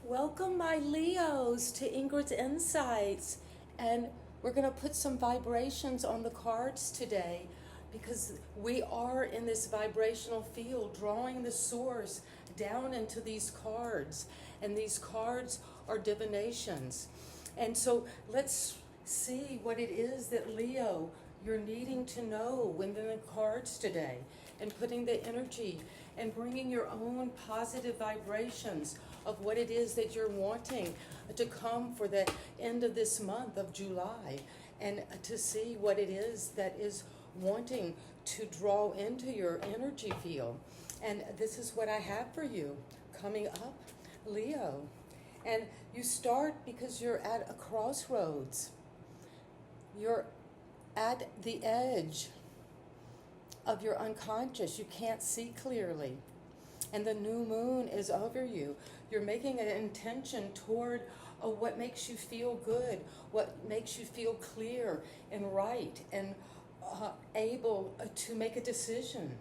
Welcome, my Leos, to Ingrid's Insights. And we're going to put some vibrations on the cards today because we are in this vibrational field, drawing the source down into these cards. And these cards are divinations. And so let's see what it is that, Leo, you're needing to know within the cards today, and putting the energy and bringing your own positive vibrations of what it is that you're wanting to come for the end of this month of July, and to see what it is that is wanting to draw into your energy field. And this is what I have for you coming up, Leo. And you start because you're at a crossroads. You're at the edge of your unconscious. You can't see clearly. And the new moon is over you. You're making an intention toward what makes you feel good, what makes you feel clear and right, and able to make a decision.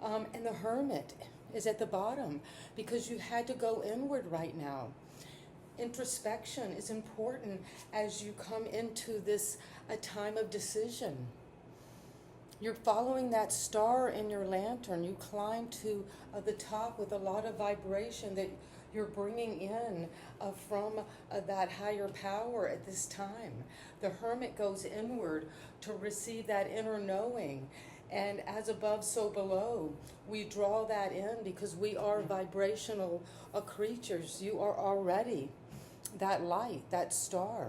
And the Hermit is at the bottom because you had to go inward right now. Introspection is important as you come into this a time of decision. You're following that star in your lantern. You climb to the top with a lot of vibration that you're bringing in from that higher power at this time. The Hermit goes inward to receive that inner knowing. And as above, so below. We draw that in because we are vibrational creatures. You are already that light, that star.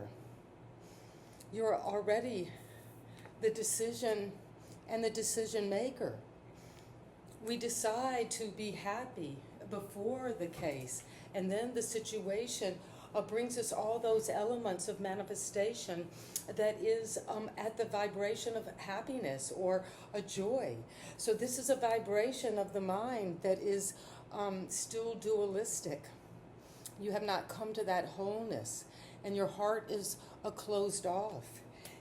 You're already the decision and the decision maker. We decide to be happy before the case, and then the situation brings us all those elements of manifestation that is at the vibration of happiness or a joy. So this is a vibration of the mind that is still dualistic. You have not come to that wholeness, and your heart is closed off.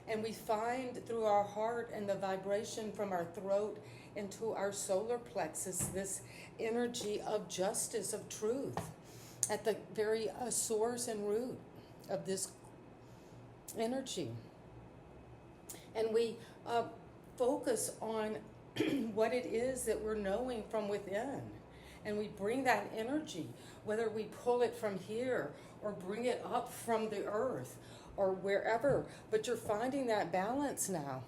And we find through our heart and the vibration from our throat into our solar plexus this energy of justice, of truth, at the very source and root of this energy. And we focus on what it is that we're knowing from within. And we bring that energy, whether we pull it from here or bring it up from the earth or wherever, but you're finding that balance now.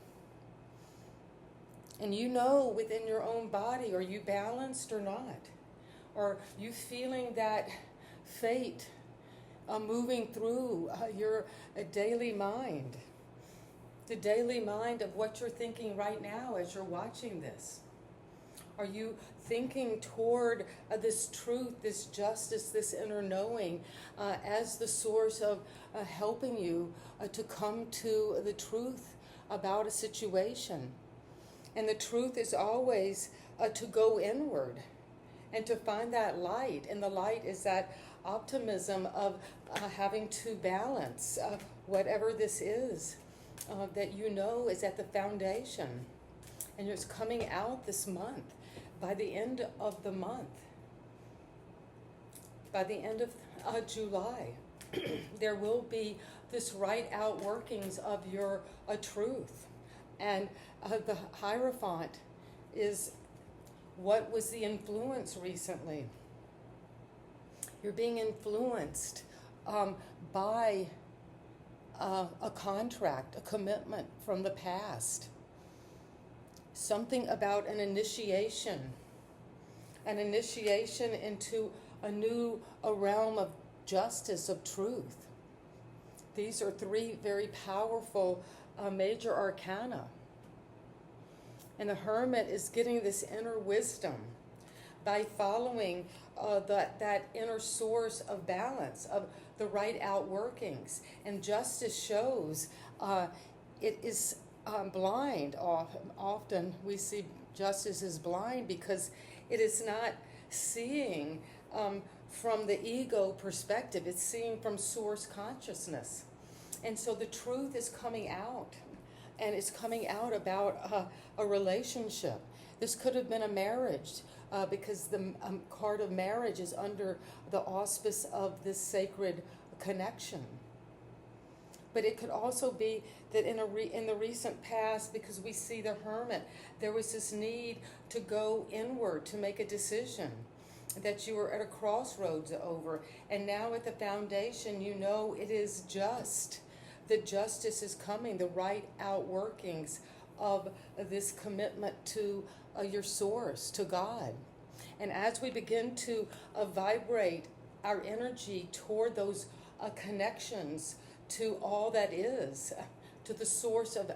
And you know within your own body, are you balanced or not? Are you feeling that fate moving through your daily mind? The daily mind of what you're thinking right now as you're watching this. Are you thinking toward this truth, this justice, this inner knowing as the source of helping you to come to the truth about a situation? And the truth is always to go inward and to find that light. And the light is that optimism of having to balance whatever this is that you know is at the foundation. And it's coming out this month. By the end of the month, by the end of July, there will be this right outworkings of your truth. And the Hierophant is what was the influence recently. You're being influenced by a contract, a commitment from the past. Something about an initiation into a new realm of justice, of truth. These are three very powerful major arcana. And the Hermit is getting this inner wisdom by following that inner source of balance, of the right outworkings. And justice shows it is blind. Often we see justice as blind because it is not seeing from the ego perspective. It's seeing from source consciousness. And so the truth is coming out, and it's coming out about a relationship. This could have been a marriage because the card of marriage is under the auspice of this sacred connection. But it could also be that in the recent past, because we see the Hermit, there was this need to go inward to make a decision that you were at a crossroads over. And now at the foundation, you know it is just. The justice is coming, the right outworkings of this commitment to your source, to God. And as we begin to vibrate our energy toward those connections to all that is, to the source of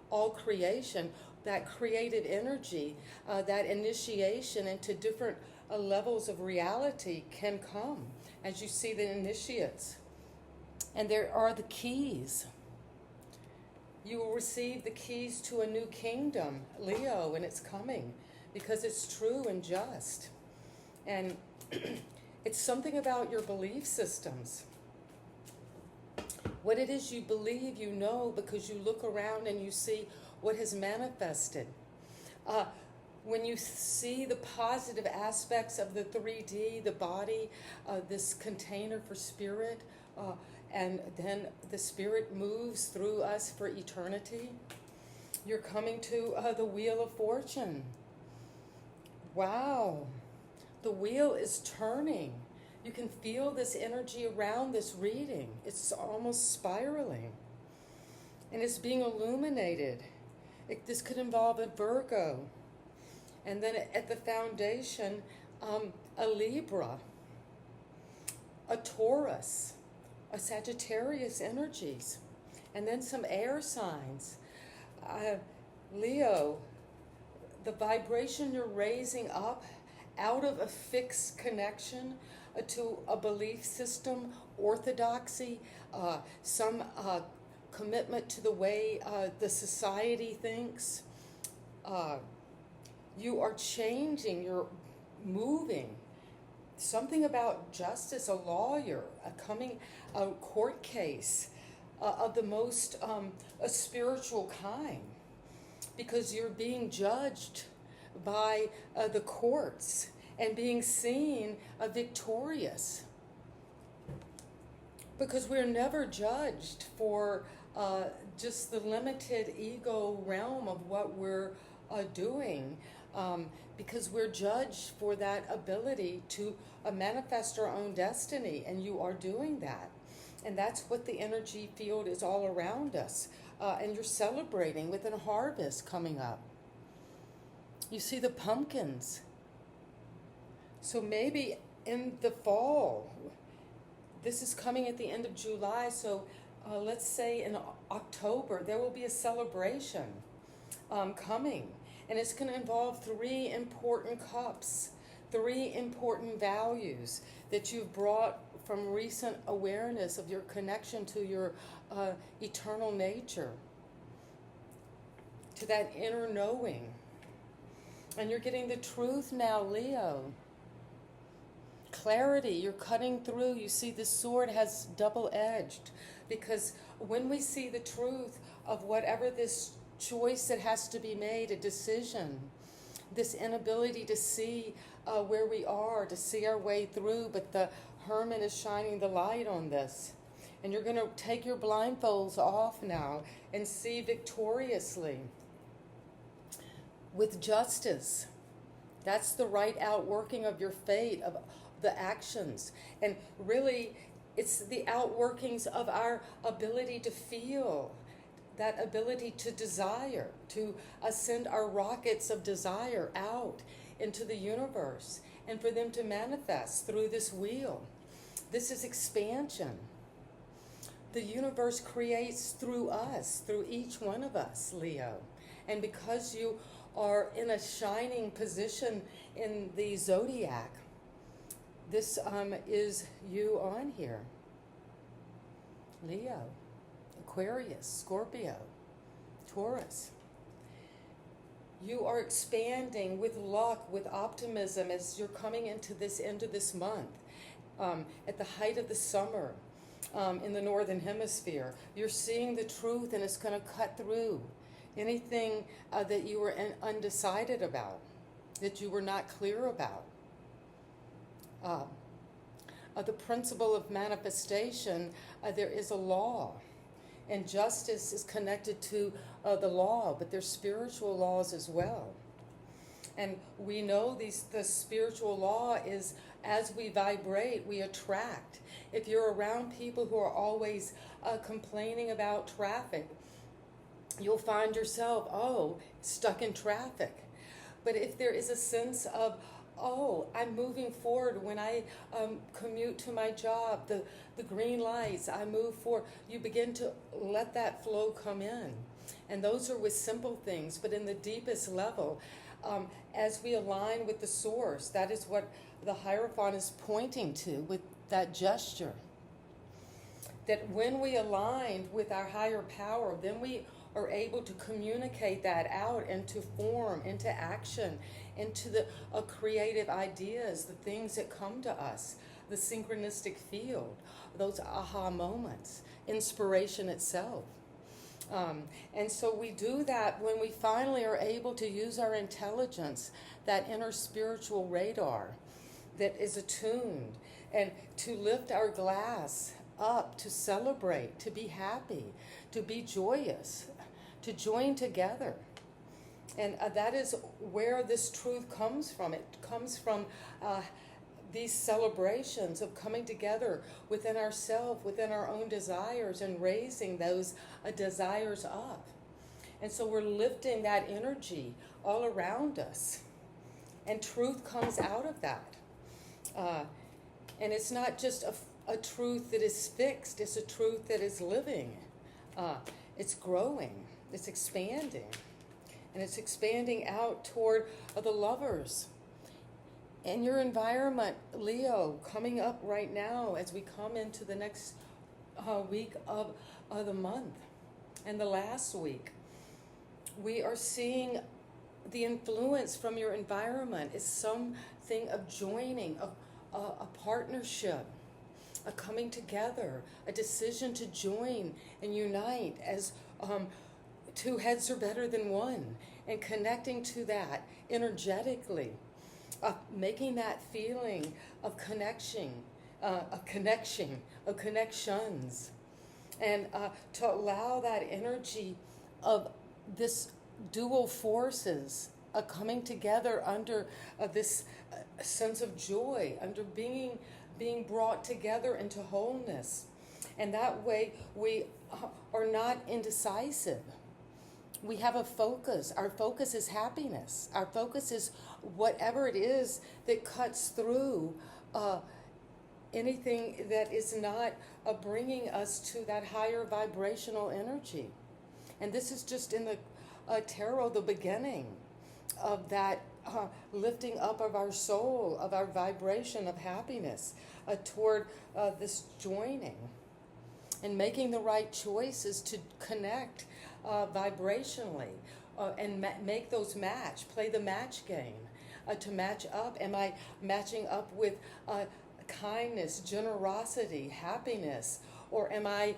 all creation, that created energy, that initiation into different levels of reality can come as you see the initiates. And there are the keys. You will receive the keys to a new kingdom, Leo, and it's coming because it's true and just. And it's something about your belief systems. What it is you believe, you know, because you look around and you see what has manifested. When you see the positive aspects of the 3D, the body, this container for spirit, and then the spirit moves through us for eternity, you're coming to the Wheel of Fortune. Wow, the wheel is turning. You can feel this energy around this reading. It's almost spiraling. And it's being illuminated. This could involve a Virgo. And then at the foundation, a Libra, a Taurus, a Sagittarius energies, and then some air signs. Leo, the vibration you're raising up out of a fixed connection to a belief system, orthodoxy, some commitment to the way the society thinks. You are changing, you're moving. Something about justice, a lawyer, a court case of the most a spiritual kind, because you're being judged by the courts and being seen victorious. Because we're never judged for just the limited ego realm of what we're doing, because we're judged for that ability to manifest our own destiny, and you are doing that. And that's what the energy field is all around us. And you're celebrating with a harvest coming up. You see the pumpkins. So maybe in the fall, this is coming at the end of July, so let's say in October, there will be a celebration coming. And it's going to involve 3 important cups, 3 important values that you've brought from recent awareness of your connection to your eternal nature, to that inner knowing. And you're getting the truth now, Leo. Clarity, you're cutting through. You see the sword has double-edged, because when we see the truth of whatever this choice that has to be made, a decision, this inability to see where we are, to see our way through, but the Hermit is shining the light on this. And you're going to take your blindfolds off now and see victoriously with justice. That's the right outworking of your fate, of the actions. And really, it's the outworkings of our ability to feel, that ability to desire, to send our rockets of desire out into the universe, and for them to manifest through this wheel. This is expansion. The universe creates through us, through each one of us, Leo. And because you are in a shining position in the zodiac, this is you on here. Leo, Aquarius, Scorpio, Taurus. You are expanding with luck, with optimism as you're coming into this end of this month, at the height of the summer in the Northern Hemisphere. You're seeing the truth, and it's going to cut through anything that you were undecided about. that you were not clear about. The principle of manifestation, there is a law, and justice is connected to the law, but there's spiritual laws as well. And we know the spiritual law is, as we vibrate, we attract. If you're around people who are always complaining about traffic, you'll find yourself, stuck in traffic. But if there is a sense of, I'm moving forward when I commute to my job, the green lights, I move forward, you begin to let that flow come in. And those are with simple things, but in the deepest level, as we align with the source, that is what the Hierophant is pointing to with that gesture. That when we align with our higher power, then we are able to communicate that out into form, into action, into the creative ideas, the things that come to us, the synchronistic field, those aha moments, inspiration itself. And so we do that when we finally are able to use our intelligence, that inner spiritual radar that is attuned, and to lift our glass up, to celebrate, to be happy, to be joyous, to join together. And that is where this truth comes from. It comes from these celebrations of coming together within ourselves, within our own desires, and raising those desires up. And so we're lifting that energy all around us. And truth comes out of that. And it's not just a truth that is fixed, it's a truth that is living. It's growing, it's expanding. And it's expanding out toward the lovers. And your environment, Leo, coming up right now as we come into the next week of the month and the last week, we are seeing the influence from your environment is something of joining, a partnership, a coming together, a decision to join and unite as two heads are better than one, and connecting to that energetically, making that feeling of connection, of connections, and to allow that energy of this dual forces coming together under this sense of joy, under being brought together into wholeness. And that way we are not indecisive. We have a focus. Our focus is happiness. Our focus is whatever it is that cuts through anything that is not bringing us to that higher vibrational energy. And this is just in the tarot, the beginning of that lifting up of our soul, of our vibration of happiness toward this joining and making the right choices to connect vibrationally and make those match, play the match game, to match up. Am I matching up with kindness, generosity, happiness, or am I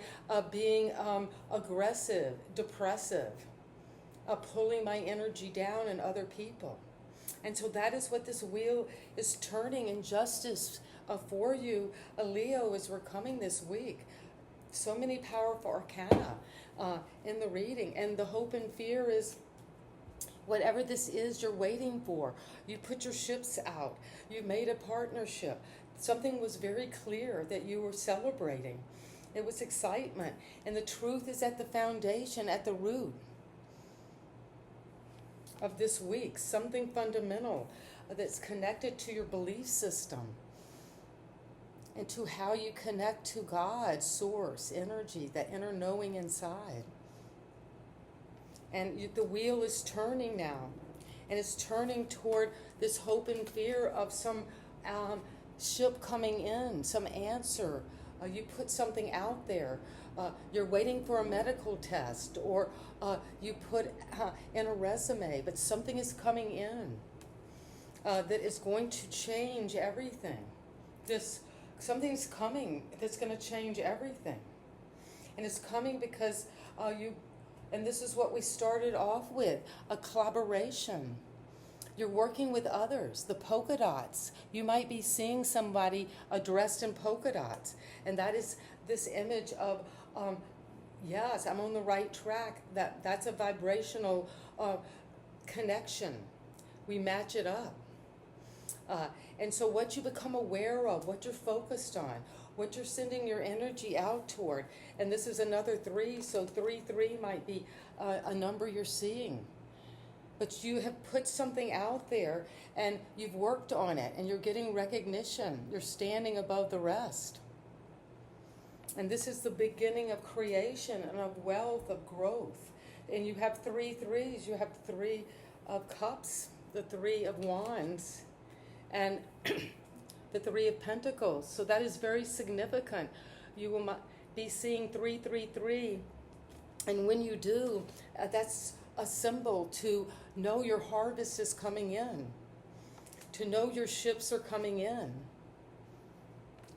being aggressive, depressive, pulling my energy down in other people? And so that is what this wheel is turning in justice for you, Leo, as we're coming this week. So many powerful arcana in the reading. And the hope and fear is whatever this is you're waiting for. You put your ships out. You made a partnership. Something was very clear that you were celebrating. It was excitement. And the truth is at the foundation, at the root of this week. Something fundamental that's connected to your belief system and to how you connect to God, source, energy, that inner knowing inside. And the wheel is turning now. And it's turning toward this hope and fear of some ship coming in, some answer. You put something out there. You're waiting for a medical test, or you put in a resume, but something is coming in that is going to change everything. Something's coming that's going to change everything. And it's coming because and this is what we started off with, a collaboration. you're working with others, the polka dots. You might be seeing somebody dressed in polka dots. And that is this image of, yes, I'm on the right track. That's a vibrational connection. We match it up. And so what you become aware of, what you're focused on, what you're sending your energy out toward. And this is another 3, so 3 might be a number you're seeing. But you have put something out there and you've worked on it and you're getting recognition. You're standing above the rest. And this is the beginning of creation and of wealth, of growth. And you have 3 threes. You have 3 of cups, the 3 of wands, and the 3 of pentacles. So that is very significant. You will be seeing 333. And when you do, that's a symbol to know your harvest is coming in, to know your ships are coming in,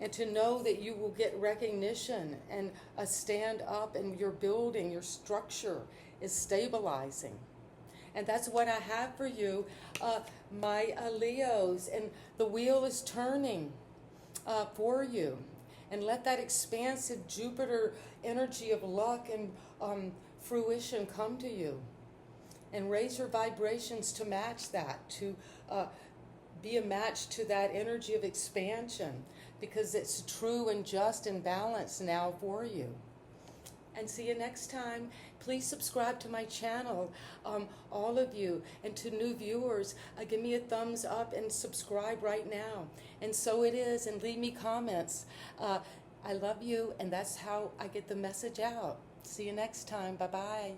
and to know that you will get recognition and a stand up and your building, your structure is stabilizing. And that's what I have for you, my Leos. And the wheel is turning for you. And let that expansive Jupiter energy of luck and fruition come to you. And raise your vibrations to match that, to be a match to that energy of expansion, because it's true and just and balanced now for you. And see you next time. Please subscribe to my channel, all of you. And to new viewers, give me a thumbs up and subscribe right now. And so it is, and leave me comments. I love you, and that's how I get the message out. See you next time. Bye-bye.